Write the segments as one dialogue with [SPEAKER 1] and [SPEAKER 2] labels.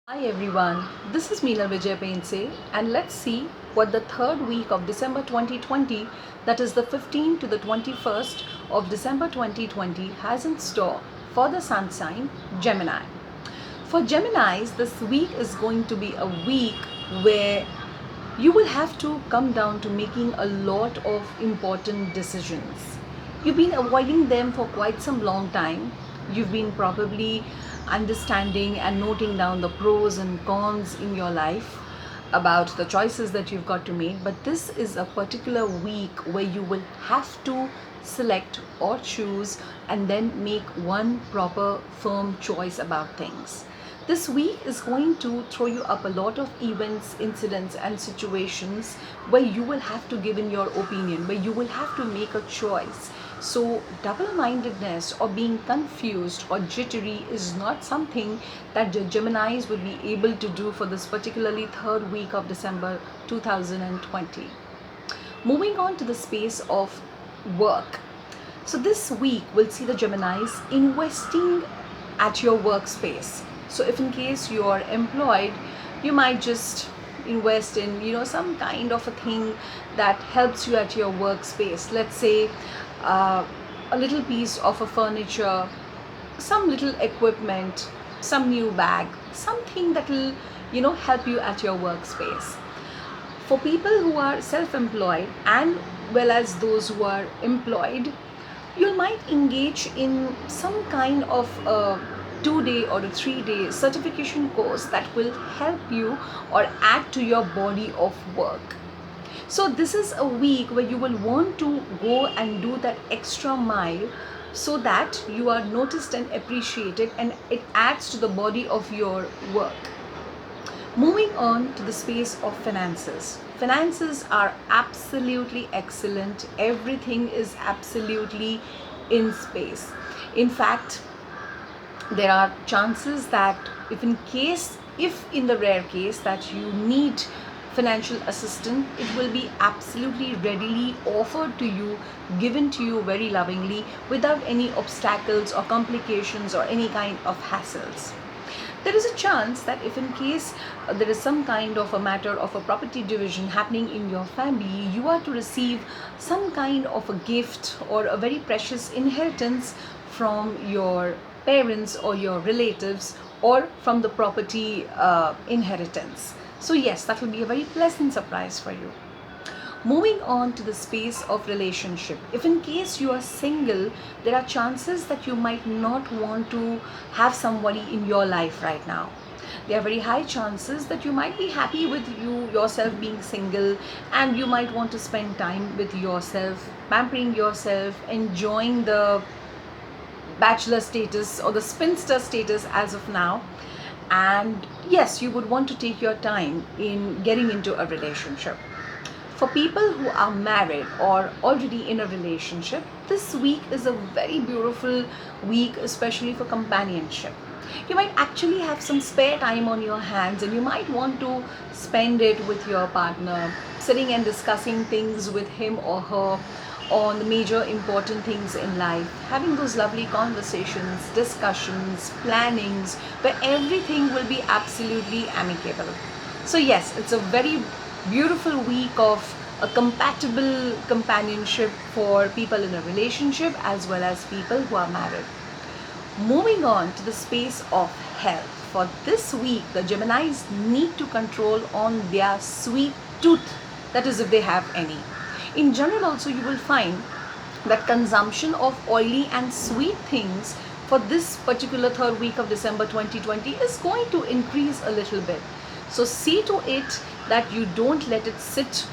[SPEAKER 1] Hi everyone, this is Meena Vijay Painse and let's see what the third week of December 2020, that is the 15th to the 21st of December 2020, has in store for the sun sign Gemini. For Geminis, this week is going to be a week where you will have to come down to making a lot of important decisions. You've been avoiding them for quite some long time. You've been probably understanding and noting down the pros and cons in your life about the choices that you've got to make, but this is a particular week where you will have to select or choose and then make one proper firm choice about things. This week is going to throw you up a lot of events, incidents, and situations where you will have to give in your opinion, where you will have to make a choice. So, double mindedness or being confused or jittery is not something that the Geminis will be able to do for this particularly third week of December 2020. Moving on to the space of work. So, this week will see the Geminis investing at your workspace. So if in case you are employed, you might just invest in some kind of a thing that helps you at your workspace. Let's say uh, a little piece of a furniture, some little equipment, some new bag, something that will help you at your workspace. For people who are self-employed and well as those who are employed, you might engage in some kind of a 2 day or a 3 day certification course that will help you or add to your body of work. So this is a week where you will want to go and do that extra mile so that you are noticed and appreciated and it adds to the body of your work. Moving on to the space of finances. Finances are absolutely excellent. Everything is absolutely in space. In fact, there are chances that if in the rare case that you need financial assistance, it will be absolutely readily offered to you, given to you very lovingly, without any obstacles or complications or any kind of hassles. There is a chance that if in case there is some kind of a matter of a property division happening in your family, you are to receive some kind of a gift or a very precious inheritance from your parents or your relatives or from the property inheritance. So yes, that will be a very pleasant surprise for you. Moving on to the space of relationship. If in case you are single, there are chances that you might not want to have somebody in your life right now. There are very high chances that you might be happy with yourself being single, and you might want to spend time with yourself, pampering yourself, enjoying the bachelor status or the spinster status as of now. And yes, you would want to take your time in getting into a relationship. For people who are married or already in a relationship, this week is a very beautiful week, especially for companionship. You might actually have some spare time on your hands and you might want to spend it with your partner, sitting and discussing things with him or her on the major important things in life, having those lovely conversations, discussions, plannings, where everything will be absolutely amicable. So yes, it's a very beautiful week of a compatible companionship for people in a relationship as well as people who are married. Moving on to the space of health. For this week, the Geminis need to control on their sweet tooth, that is, if they have any. In general, also, you will find that consumption of oily and sweet things for this particular third week of December 2020 is going to increase a little bit. So, see to it that you don't let it sit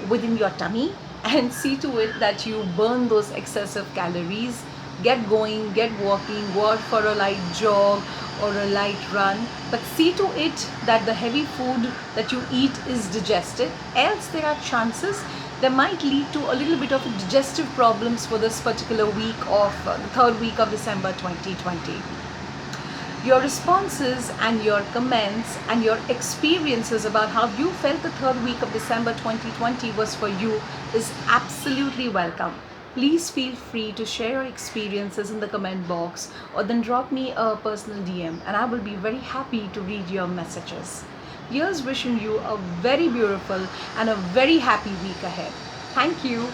[SPEAKER 1] within your tummy, and see to it that you burn those excessive calories. Get going, get walking, go out for a light jog or a light run, but see to it that the heavy food that you eat is digested, else there are chances that might lead to a little bit of digestive problems for this particular week of the third week of December 2020. Your responses and your comments and your experiences about how you felt the third week of December 2020 was for you is absolutely welcome. Please feel free to share your experiences in the comment box or then drop me a personal DM, and I will be very happy to read your messages. Here's wishing you a very beautiful and a very happy week ahead. Thank you.